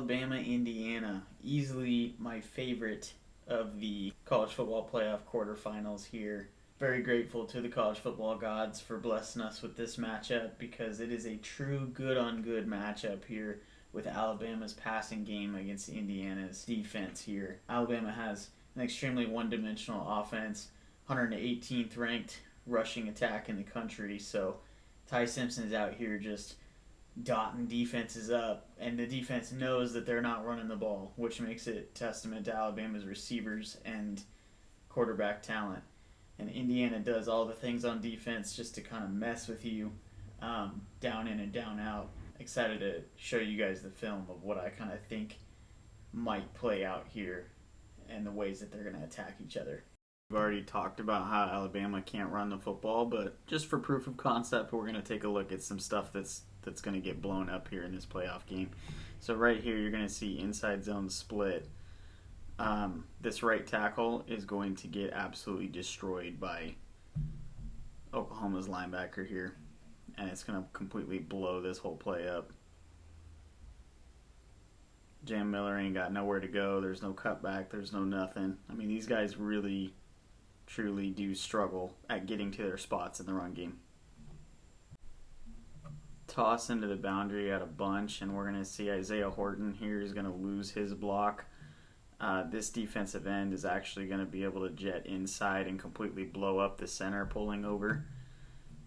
Alabama, Indiana. Easily my favorite of the college football playoff quarterfinals here. Very grateful to the college football gods for blessing us with this matchup because it is a true good on good matchup here with Alabama's passing game against Indiana's defense here. Alabama has an extremely one-dimensional offense, 118th ranked rushing attack in the country, so Ty Simpson's out here just dotting defenses up, and the defense knows that they're not running the ball, which makes it testament to Alabama's receivers and quarterback talent. And Indiana does all the things on defense just to kind of mess with you, down in and down out. Excited to show you guys the film of what I kind of think might play out here and the ways that they're going to attack each other. We've already talked about how Alabama can't run the football, but just for proof of concept, we're going to take a look at some stuff that's going to get blown up here in this playoff game. So right here, you're going to see inside zone split. This right tackle is going to get absolutely destroyed by Oklahoma's linebacker here, and it's going to completely blow this whole play up. Jam Miller ain't got nowhere to go. There's no cutback. There's no nothing. I mean, these guys really, truly do struggle at getting to their spots in the run game. Toss into the boundary at a bunch, and we're going to see Isaiah Horton here is going to lose his block. This defensive end is actually going to be able to jet inside and completely blow up the center pulling over.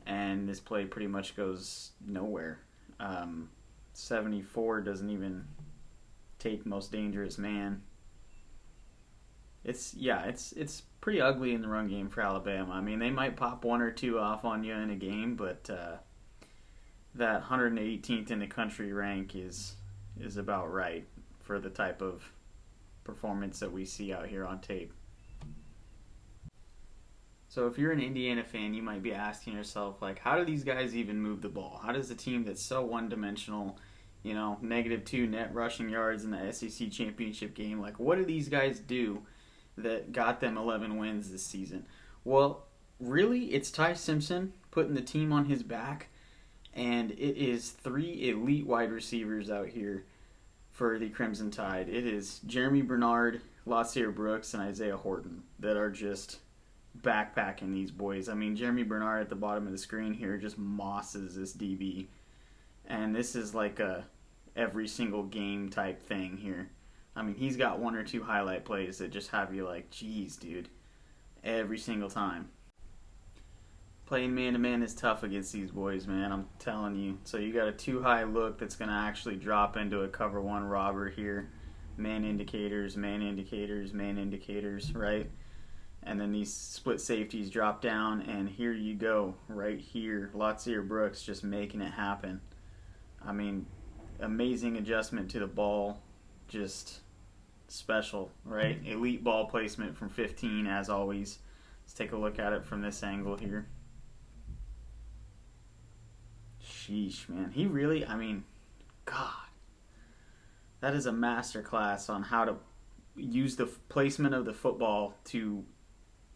And this play pretty much goes nowhere. 74 doesn't even take most dangerous man. It's pretty ugly in the run game for Alabama. I mean, they might pop one or two off on you in a game, but that 118th in the country rank is about right for the type of performance that we see out here on tape. So if you're an Indiana fan, you might be asking yourself, like, how do these guys even move the ball? How does a team that's so one-dimensional, -2 net rushing yards in the SEC championship game, like, what do these guys do that got them 11 wins this season? Well, really, it's Ty Simpson putting the team on his back, and it is 3 elite wide receivers out here for the Crimson Tide. It is Jeremy Bernard, Lacier Brooks, and Isaiah Horton that are just backpacking these boys. I mean, Jeremy Bernard at the bottom of the screen here just mosses this DB. And this is like a every single game type thing here. I mean, he's got 1 or 2 highlight plays that just have you like, geez, dude, every single time. Playing man-to-man is tough against these boys, man, I'm telling you. So you got a too high look that's going to actually drop into a cover 1 robber here. Man indicators, man indicators, man indicators, right? And then these split safeties drop down, and here you go, right here. Lacier Brooks just making it happen. I mean, amazing adjustment to the ball, just special, right? Elite ball placement from 15, as always. Let's take a look at it from this angle here. Sheesh, man. He really, God. That is a masterclass on how to use the placement of the football to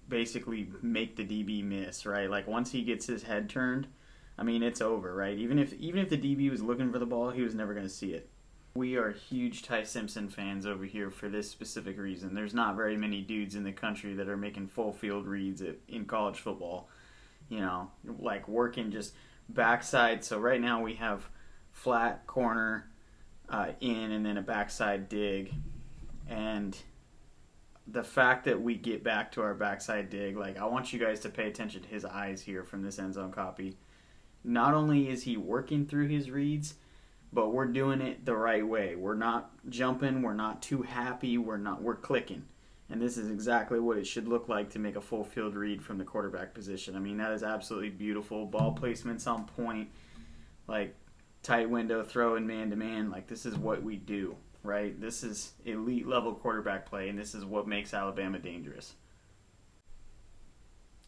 basically make the DB miss, right? Like, once he gets his head turned, it's over, right? Even if the DB was looking for the ball, he was never going to see it. We are huge Ty Simpson fans over here for this specific reason. There's not very many dudes in the country that are making full field reads in college football. Like working just backside. So right now we have flat corner in and then a backside dig. And the fact that we get back to our backside dig, like, I want you guys to pay attention to his eyes here from this end zone copy. Not only is he working through his reads, but we're doing it the right way. We're not jumping. We're not too happy. We're clicking. And this is exactly what it should look like to make a full field read from the quarterback position. That is absolutely beautiful. Ball placement's on point. Like, tight window, throw in man-to-man. Like, this is what we do, right? This is elite level quarterback play, and this is what makes Alabama dangerous.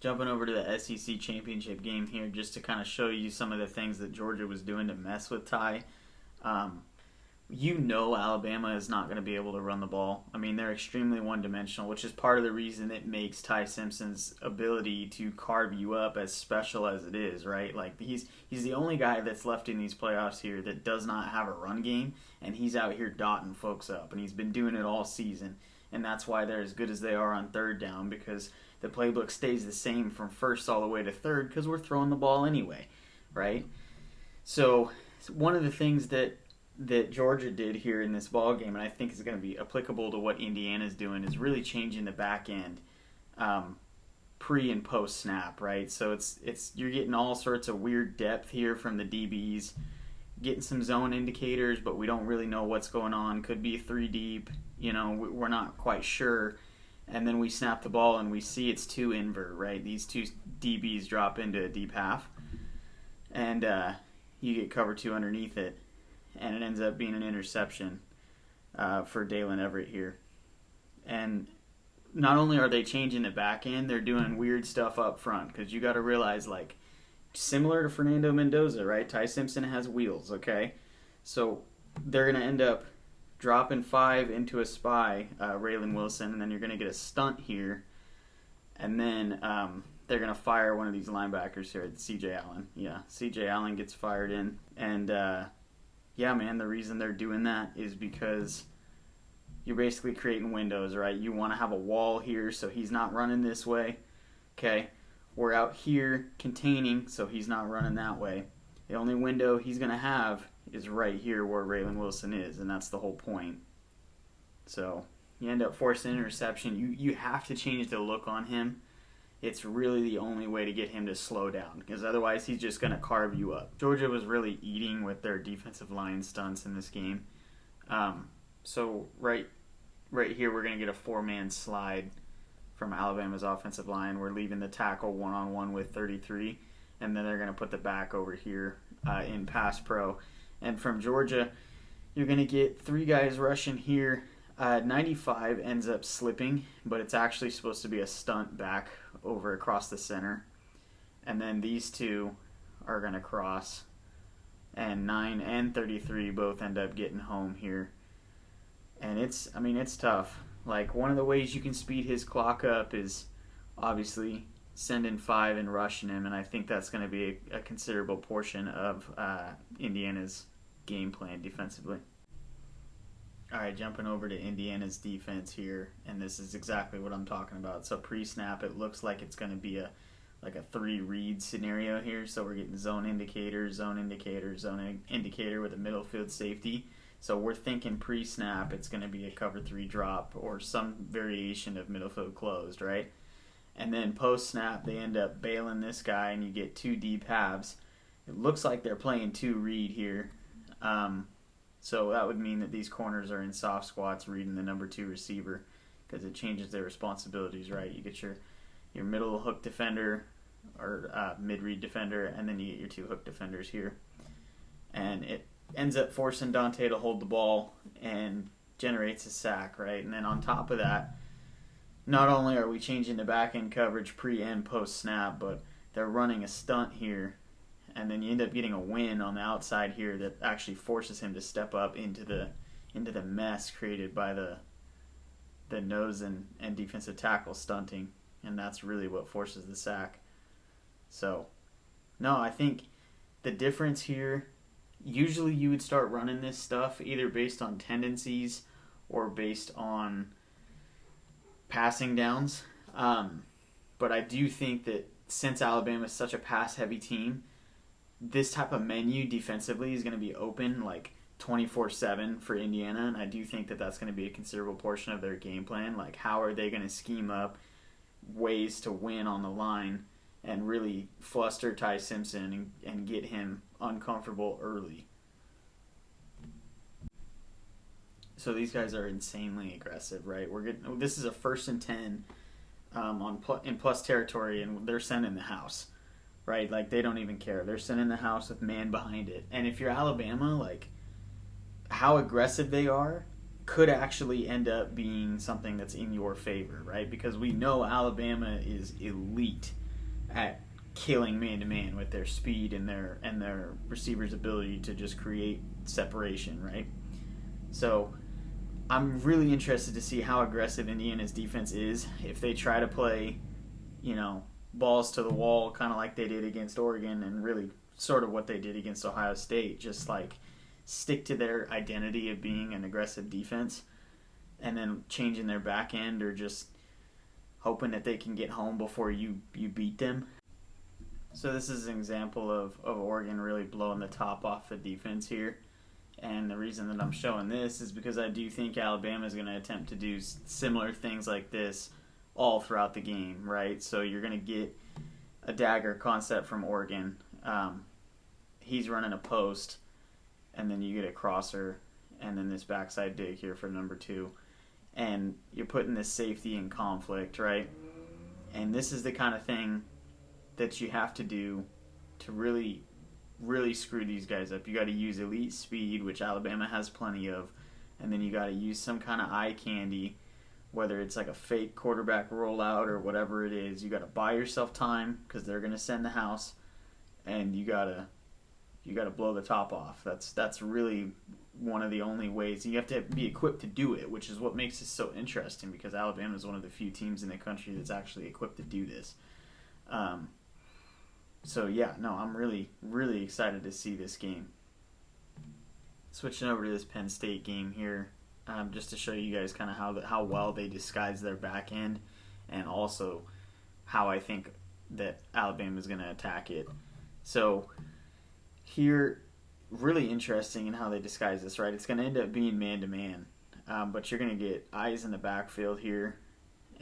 Jumping over to the SEC championship game here just to kind of show you some of the things that Georgia was doing to mess with Ty. you know Alabama is not going to be able to run the ball. I mean, they're extremely one-dimensional, which is part of the reason it makes Ty Simpson's ability to carve you up as special as it is, right? Like he's the only guy that's left in these playoffs here that does not have a run game, and he's out here dotting folks up, and he's been doing it all season, and that's why they're as good as they are on third down, because the playbook stays the same from first all the way to third because we're throwing the ball anyway, right? So one of the things that Georgia did here in this ball game, and I think is going to be applicable to what Indiana's doing, is really changing the back end, pre and post snap, right? So it's you're getting all sorts of weird depth here from the DBs, getting some zone indicators, but we don't really know what's going on. Could be 3 deep, we're not quite sure. And then we snap the ball and we see it's 2 invert, right? These 2 DBs drop into a deep half, and you get cover 2 underneath it. And it ends up being an interception for Dalen Everett here. And not only are they changing the back end, they're doing weird stuff up front, because you got to realize, like, similar to Fernando Mendoza, right? Ty Simpson has wheels, okay? So they're going to end up dropping 5 into a spy, Raylan Wilson, and then you're going to get a stunt here. And then they're going to fire one of these linebackers here, C.J. Allen. Yeah, C.J. Allen gets fired in, and yeah, man, the reason they're doing that is because you're basically creating windows, right? You want to have a wall here so he's not running this way, okay? We're out here containing so he's not running that way. The only window he's going to have is right here where Raylan Wilson is, and that's the whole point. So you end up forcing an interception. You have to change the look on him. It's really the only way to get him to slow down, because otherwise he's just going to carve you up. Georgia was really eating with their defensive line stunts in this game. So right here we're going to get a 4-man slide from Alabama's offensive line. We're leaving the tackle one-on-one with 33, and then they're going to put the back over here in pass pro. And from Georgia, you're going to get 3 guys rushing here. 95 ends up slipping, but it's actually supposed to be a stunt back over across the center. And then these 2 are going to cross. And 9 and 33 both end up getting home here. And it's tough. Like, one of the ways you can speed his clock up is obviously sending 5 and rushing him. And I think that's going to be a considerable portion of Indiana's game plan defensively. All right, jumping over to Indiana's defense here, and this is exactly what I'm talking about. So pre-snap, it looks like it's going to be a 3-read scenario here. So we're getting zone indicator, zone indicator, zone indicator with a middle field safety. So we're thinking pre-snap it's going to be a cover 3 drop or some variation of middle field closed, right? And then post-snap, they end up bailing this guy, and you get 2 deep halves. It looks like they're playing 2-read here. So that would mean that these corners are in soft squats reading the number 2 receiver, because it changes their responsibilities, right? You get your middle hook defender or mid-read defender, and then you get your 2 hook defenders here. And it ends up forcing Dante to hold the ball and generates a sack, right? And then on top of that, not only are we changing the back-end coverage pre- and post-snap, but they're running a stunt here. And then you end up getting a win on the outside here that actually forces him to step up into the mess created by the nose and defensive tackle stunting, and that's really what forces the sack. So, no, I think the difference here, usually you would start running this stuff either based on tendencies or based on passing downs. But I do think that since Alabama is such a pass-heavy team, this type of menu defensively is going to be open like 24/7 for Indiana, and I do think that that's going to be a considerable portion of their game plan. Like, how are they going to scheme up ways to win on the line and really fluster Ty Simpson and get him uncomfortable early? So these guys are insanely aggressive, right? This is a 1st and 10 in plus territory, and they're sending the house. Right, like they don't even care. They're sending the house with man behind it. And if you're Alabama, like how aggressive they are could actually end up being something that's in your favor, right? Because we know Alabama is elite at killing man-to-man with their speed and their receivers' ability to just create separation, right? So I'm really interested to see how aggressive Indiana's defense is if they try to play, balls to the wall, kind of like they did against Oregon, and really sort of what they did against Ohio State. Just like stick to their identity of being an aggressive defense, and then changing their back end, or just hoping that they can get home before you beat them. So this is an example of Oregon really blowing the top off the defense here. And the reason that I'm showing this is because I do think Alabama is going to attempt to do similar things like this all throughout the game, right? So you're going to get a dagger concept from Oregon. He's running a post, and then you get a crosser, and then this backside dig here for number 2. And you're putting this safety in conflict, right? And this is the kind of thing that you have to do to really screw these guys up. You got to use elite speed, which Alabama has plenty of, and then you got to use some kind of eye candy, whether it's like a fake quarterback rollout or whatever it is. You got to buy yourself time because they're going to send the house, and you got to blow the top off. That's really one of the only ways. You have to be equipped to do it, which is what makes it so interesting, because Alabama is one of the few teams in the country that's actually equipped to do this. So yeah, no, I'm really, really excited to see this game. Switching over to this Penn State game here, just to show you guys kind of how well they disguise their back end, and also how I think that Alabama is going to attack it. So here, really interesting in how they disguise this, right? It's going to end up being man-to-man, but you're going to get eyes in the backfield here,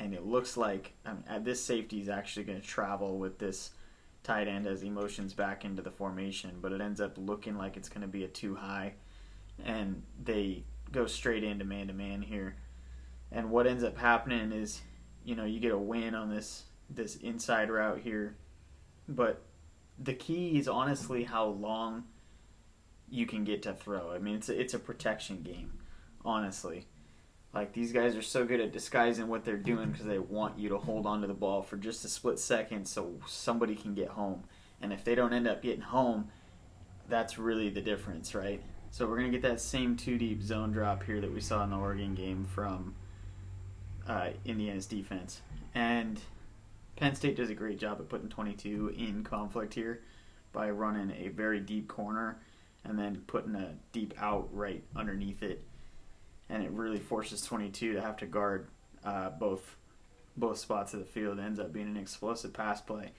and it looks like this safety is actually going to travel with this tight end as he motions back into the formation, but it ends up looking like it's going to be a too high, and they go straight into man-to-man here. And what ends up happening is, you get a win on this inside route here, but the key is honestly how long you can get to throw. I mean, it's a protection game, honestly. Like, these guys are so good at disguising what they're doing because they want you to hold on to the ball for just a split second so somebody can get home. And if they don't end up getting home, that's really the difference, right? So we're going to get that same 2-deep zone drop here that we saw in the Oregon game from Indiana's defense. And Penn State does a great job at putting 22 in conflict here by running a very deep corner and then putting a deep out right underneath it. And it really forces 22 to have to guard both spots of the field. It ends up being an explosive pass play.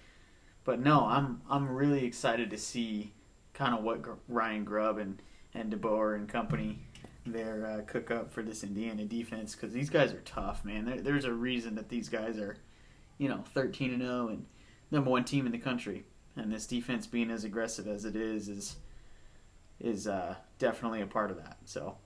But no, I'm really excited to see kind of what Ryan Grubb and DeBoer and company there cook up for this Indiana defense, because these guys are tough, man. There's a reason that these guys are, 13-0 and number 1 team in the country. And this defense being as aggressive as it is definitely a part of that. So